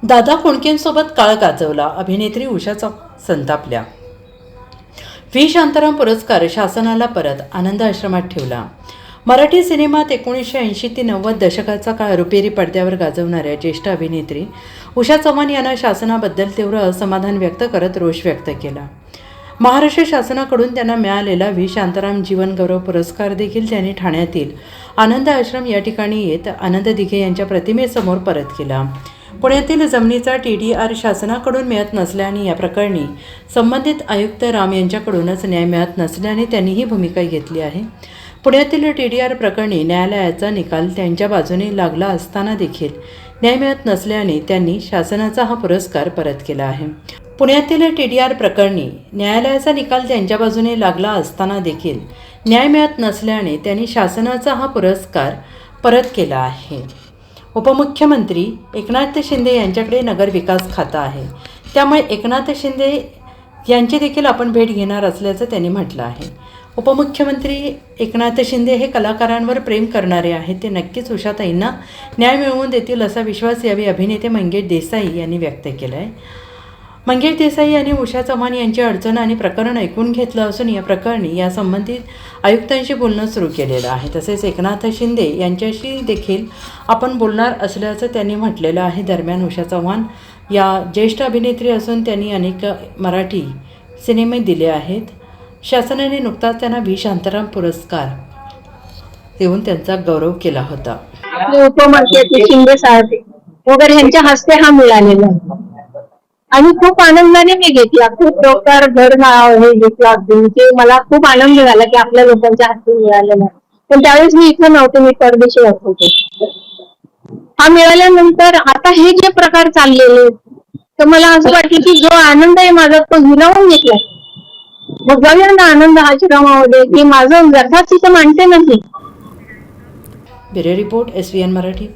दादा कोंडकेंसोबत काळ गाजवला, अभिनेत्री उषा संतापल्या. व्ही शांताराम पुरस्कार शासनाला परत, आनंद आश्रमात ठेवला. मराठी सिनेमात 1980 ते 90 दशकाचा काळ रुपेरी पडद्यावर गाजवणाऱ्या ज्येष्ठ अभिनेत्री उषा चव्हाण यांना शासनाबद्दल तीव्र असमाधान व्यक्त करत रोष व्यक्त केला. महाराष्ट्र शासनाकडून त्यांना मिळालेला व्ही शांताराम जीवन गौरव पुरस्कार देखील त्यांनी ठाण्यातील आनंद आश्रम या ठिकाणी येत आनंद दिघे यांच्या प्रतिमेसमोर परत केला. पुण्यातील जमिनीचा TDR शासनाकडून मिळत नसल्याने या प्रकरणी संबंधित आयुक्त राम यांच्याकडूनच न्याय मिळत नसल्याने त्यांनी ही भूमिका घेतली आहे. पुण्यातील TDR प्रकरणी न्यायालयाचा निकाल त्यांच्या बाजूने लागला असताना देखील न्याय मिळत नसल्याने त्यांनी शासनाचा हा पुरस्कार परत केला आहे. पुण्यातील TDR प्रकरणी न्यायालयाचा निकाल त्यांच्या बाजूने लागला असताना देखील न्याय मिळत नसल्याने त्यांनी शासनाचा हा पुरस्कार परत केला आहे. उपमुख्यमंत्री एकनाथ शिंदे यांच्याकडे नगरविकास खातं आहे, त्यामुळे एकनाथ शिंदे यांची देखील आपण भेट घेणार असल्याचं त्यांनी म्हटलं आहे. उपमुख्यमंत्री एकनाथ शिंदे हे कलाकारांवर प्रेम करणारे आहेत. ते नक्कीच उषाताईंना न्याय मिळवून देतील असा विश्वास यावेळी अभिनेते मंगेश देसाई यांनी व्यक्त केला आहे. मंगेश देसाई यांनी उषा चव्हाण यांची अडचण आणि प्रकरण ऐकून घेतलं असून या प्रकरणी या संबंधित आयुक्तांशी बोलणं सुरू केलेलं आहे. तसेच एकनाथ शिंदे यांच्याशी देखील आपण बोलणार असल्याचं त्यांनी म्हटलेलं आहे. दरम्यान उषा चव्हाण या ज्येष्ठ अभिनेत्री असून त्यांनी अनेक मराठी सिनेमे दिले आहेत. शासनाने नुकताच त्यांना व्ही शांताराम पुरस्कार देऊन त्यांचा गौरव केला होता. उपमुख्यमंत्री शिंदे साहेब वगैरे यांच्या हस्ते हा मिळालेला आणि खूप आनंदाने मी घेतला. खूप प्रकार घर हे घेतला अगदी मला खूप आनंद झाला की आपल्या लोकांच्या हस्ते मिळालेला. पण त्यावेळेस मी इथं नव्हते, मी परदेशी राहत होते. हा मिळाल्यानंतर आता हे जे प्रकार चाललेले तर मला असं वाटलं की जो आनंद आहे माझा तो हिरावून घेतलाय. मग जाऊया ना आनंद आश्रमामध्ये की माझं व्यथा तिथं मांडते नाही. Bureau report SVN Marathi.